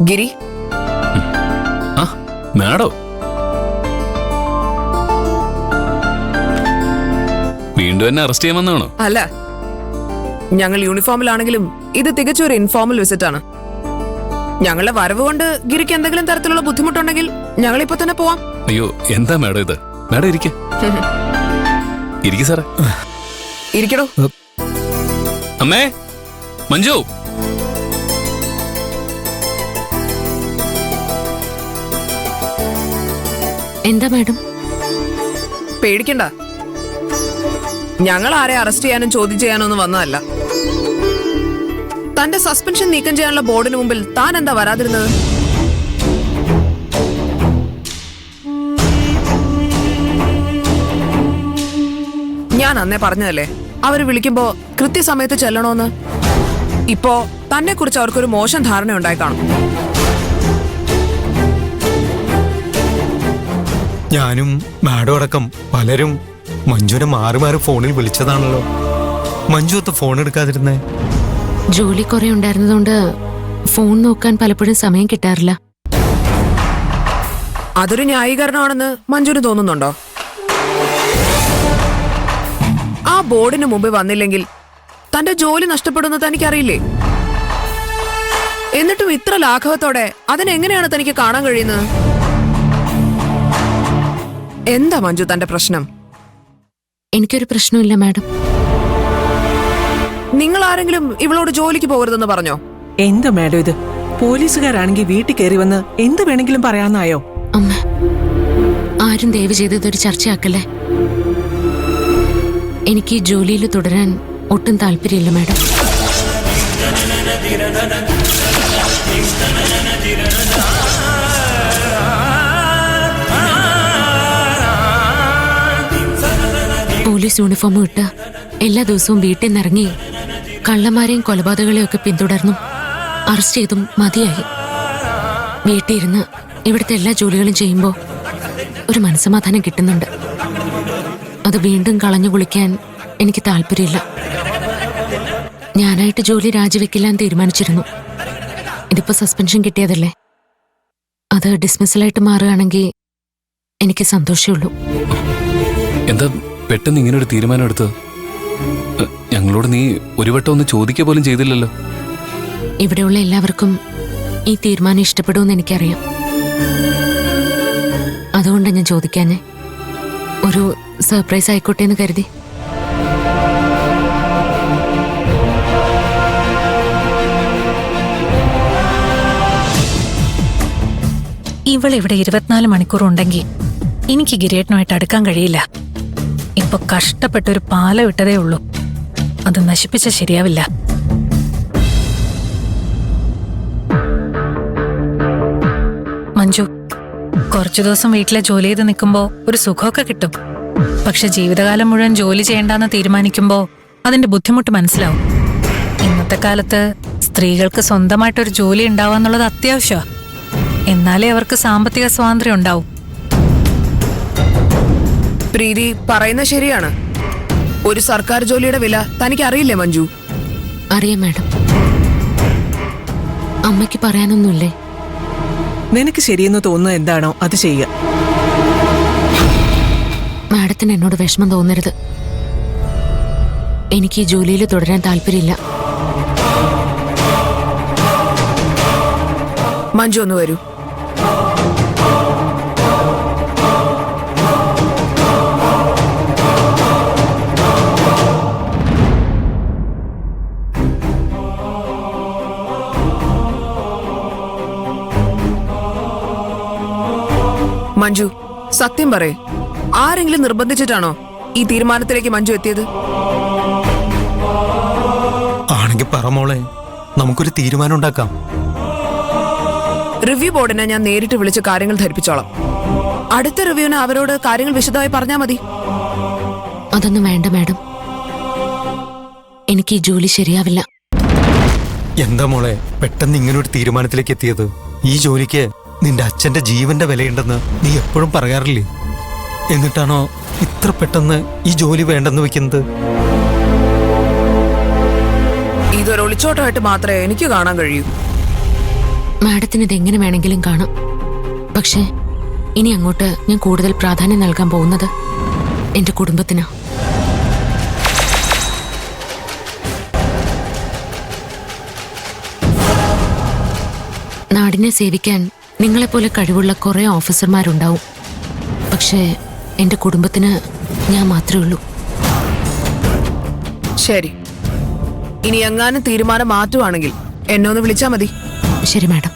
ഗിരി. മാഡോ വീണ്ടും എന്നെ അറസ്റ്റ് ചെയ്യാൻ വന്നാണോ? അല്ല, ഞങ്ങൾ യൂണിഫോമിലാണെങ്കിലും ഇത് തികച്ചൊരു ഇൻഫോർമൽ വിസിറ്റ് ആണ്. ഞങ്ങളുടെ വരവ് കൊണ്ട് ഗിരിക്ക് എന്തെങ്കിലും തരത്തിലുള്ള ബുദ്ധിമുട്ടുണ്ടെങ്കിൽ ഞങ്ങൾ ഇപ്പൊ തന്നെ പോവാം. അയ്യോ, എന്താ മാഡം ഇത്? മാഡം ഇരിക്കെ സാറേ. ഇരിക്കടോ. അമ്മേ, മഞ്ജു. എന്താ മാഡം? പേടിക്കണ്ട, ഞങ്ങൾ ആരെ അറസ്റ്റ് ചെയ്യാനും ചോദ്യം ചെയ്യാനോ ഒന്നും വന്നതല്ല. തന്റെ സസ്പെൻഷൻ നീക്കം ചെയ്യാനുള്ള ബോർഡിന് മുമ്പിൽ താൻ എന്താ വരാതിരുന്നത്? ഞാൻ അന്നേ പറഞ്ഞതല്ലേ അവര് വിളിക്കുമ്പോ കൃത്യസമയത്ത് ചെല്ലണോന്ന്. ഇപ്പോ തന്നെ കുറിച്ച് അവർക്കൊരു മോശം ധാരണ ഉണ്ടായി കാണും. ഞാനും മാഡം അടക്കം പലരും മഞ്ജുവിനെ മാറി മാറി ഫോണിൽ വിളിച്ചതാണല്ലോ. മഞ്ജു ഒത്ത് ഫോൺ എടുക്കാതിരുന്നേ? ജോലി കുറെ ഉണ്ടായിരുന്നതുകൊണ്ട് ഫോൺ നോക്കാൻ പലപ്പോഴും സമയം കിട്ടാറില്ല. അതൊരു ന്യായീകരണമാണെന്ന് മഞ്ജുവിന് തോന്നുന്നുണ്ടോ? ആ ബോർഡിന് മുമ്പ് വന്നില്ലെങ്കിൽ തന്റെ ജോലി നഷ്ടപ്പെടുന്നത് തനിക്കറിയില്ലേ? എന്നിട്ടും ഇത്ര ലാഘവത്തോടെ അതിനെങ്ങനെയാണ് തനിക്ക് കാണാൻ കഴിയുന്നത്? എന്താ മഞ്ജു തന്റെ പ്രശ്നം? എനിക്കൊരു പ്രശ്നമില്ല മാഡം. നിങ്ങൾ ആരെങ്കിലും ഇവളോട് ജോലിക്ക് പോകരുതെന്ന് പറഞ്ഞോ? എന്താ മാഡം ഇത്? പോലീസുകാരാണെങ്കിൽ വീട്ടിൽ കയറി വന്ന് എന്ത് വേണമെങ്കിലും പറയാന്നായോ? അമ്മ, ആരും ദയവ് ചെയ്ത് ഇതൊരു ചർച്ചയാക്കല്ലേ. എനിക്ക് ഈ ജോലിയിൽ തുടരാൻ ഒട്ടും താല്പര്യമില്ല മാഡം. പോലീസ് യൂണിഫോം ഇട്ട് എല്ലാ ദിവസവും വീട്ടിൽ നിന്നിറങ്ങി കള്ളന്മാരെയും കൊലപാതകളെയും ഒക്കെ പിന്തുടർന്നും അറസ്റ്റ് ചെയ്തും മതിയായി. വീട്ടിൽ ഇരുന്ന് ഇവിടുത്തെ എല്ലാ ജോലികളും ചെയ്യുമ്പോൾ ഒരു മനസ്സമാധാനം കിട്ടുന്നുണ്ട്. അത് വീണ്ടും കളഞ്ഞു കുളിക്കാൻ എനിക്ക് താല്പര്യമില്ല. ഞാനായിട്ട് ജോലി രാജിവെക്കില്ലാൻ തീരുമാനിച്ചിരുന്നു. ഇതിപ്പോ സസ്പെൻഷൻ കിട്ടിയതല്ലേ, അത് ഡിസ്മിസലായിട്ട് മാറുകയാണെങ്കിൽ എനിക്ക് സന്തോഷമുള്ളൂ. എന്താ പെട്ടെന്ന് ഇങ്ങനെ ഒരു തീരുമാനം എടുത്തത്? ഞങ്ങളോട് നീ ഒരു വട്ടം ഒന്ന് ചോദിക്കുക പോലും ചെയ്തില്ലല്ലോ. ഇവിടെയുള്ള എല്ലാവർക്കും ഈ തീരുമാനം ഇഷ്ടപ്പെടുമെന്ന് എനിക്കറിയാം. അതുകൊണ്ടാണ് ഞാൻ ചോദിക്കാഞ്ഞേ. ഒരു സർപ്രൈസ് ആയിക്കോട്ടെ എന്ന് കരുതി. ഇവളിവിടെ 24 മണിക്കൂർ ഉണ്ടെങ്കിൽ എനിക്ക് ഗിരേട്ടനുമായിട്ട് അടുക്കാൻ കഴിയില്ല. ഇപ്പൊ കഷ്ടപ്പെട്ടൊരു പാലം ഇട്ടതേ ഉള്ളൂ. അത് നശിപ്പിച്ച ശരിയാവില്ല. മഞ്ജു, കുറച്ചു ദിവസം വീട്ടിലെ ജോലി ചെയ്ത് നിൽക്കുമ്പോ ഒരു സുഖമൊക്കെ കിട്ടും. പക്ഷെ ജീവിതകാലം മുഴുവൻ ജോലി ചെയ്യേണ്ടെന്ന് തീരുമാനിക്കുമ്പോ അതിന്റെ ബുദ്ധിമുട്ട് മനസ്സിലാവും. ഇന്നത്തെ കാലത്ത് സ്ത്രീകൾക്ക് സ്വന്തമായിട്ടൊരു ജോലി ഉണ്ടാവാന്നുള്ളത് അത്യാവശ്യമാണ്. എന്നാലേ അവർക്ക് സാമ്പത്തിക സ്വാതന്ത്ര്യം ഉണ്ടാവും. പ്രീതി പറയുന്നത് ശരിയാണ്. ഒരു സർക്കാർ ജോലിയുടെ വില തനിക്ക് അറിയില്ലേ മഞ്ജു? അറിയാം മാഡം. അമ്മയ്ക്ക് പറയാനൊന്നുമില്ലേ? നിനക്ക് ശരിയെന്ന് തോന്നുന്നത് എന്താണോ അത് ചെയ്യുക. മാഡത്തിന് എന്നോട് വിഷമം തോന്നരുത്. എനിക്ക് ഈ ജോലിയിൽ തുടരാൻ താല്പര്യമില്ല. മഞ്ജു ഒന്ന് വരൂ. മഞ്ജു, സത്യം പറയേ, ആരെങ്കിലും നിർബന്ധിച്ചിട്ടാണോ ഈ തീരുമാനത്തിലേക്ക് മഞ്ജു എത്തിയത്? ആണെങ്കിൽ പറ മോളെ, നമുക്കൊരു തീരുമാനം ഉണ്ടാക്കാം. റിവ്യൂ ബോർഡിനെ ഞാൻ നേരിട്ട് വിളിച്ച് കാര്യങ്ങൾ ധരിപ്പിച്ചോളാം. അടുത്ത റിവ്യൂവിന് അവരോട് കാര്യങ്ങൾ വിശദമായി പറഞ്ഞാൽ മതി. അതൊന്നും വേണ്ട മാഡം. എനിക്ക് ഈ ജോലി ശരിയാവില്ല. എന്താ മോളെ പെട്ടെന്ന് ഇങ്ങനൊരു തീരുമാനത്തിലേക്ക് എത്തിയത്? ഈ ജോലിക്ക് നിന്റെ അച്ഛന്റെ ജീവന്റെ വിലയുണ്ടെന്ന് നീ എപ്പോഴും പറയാറില്ലേ? എന്നിട്ടാണോ ഇത്ര പെട്ടെന്ന് ഈ ജോലി വേണ്ടെന്ന് വെക്കുന്നത്? ഇതൊരു ഒളിച്ചോട്ടമായിട്ട് മാത്രമേ എനിക്ക് കാണാൻ കഴിയൂ. മാഡത്തിന് ഇതെങ്ങനെ വേണമെങ്കിലും കാണാം. പക്ഷേ ഇനി അങ്ങോട്ട് ഞാൻ കൂടുതൽ പ്രാധാന്യം നൽകാൻ പോകുന്നത് എന്റെ കുടുംബത്തിനാ. നാടിനെ സേവിക്കാൻ നിങ്ങളെപ്പോലെ കഴിവുള്ള കുറെ ഓഫീസർമാരുണ്ടാവും. പക്ഷേ എന്റെ കുടുംബത്തിന് ഞാൻ മാത്രമേ ഉള്ളൂ. ശരി, ഇനി എങ്ങാനും തീരുമാനം മാറ്റുവാണെങ്കിൽ എന്നെ ഒന്ന് വിളിച്ചാ മതി. ശരി മാഡം.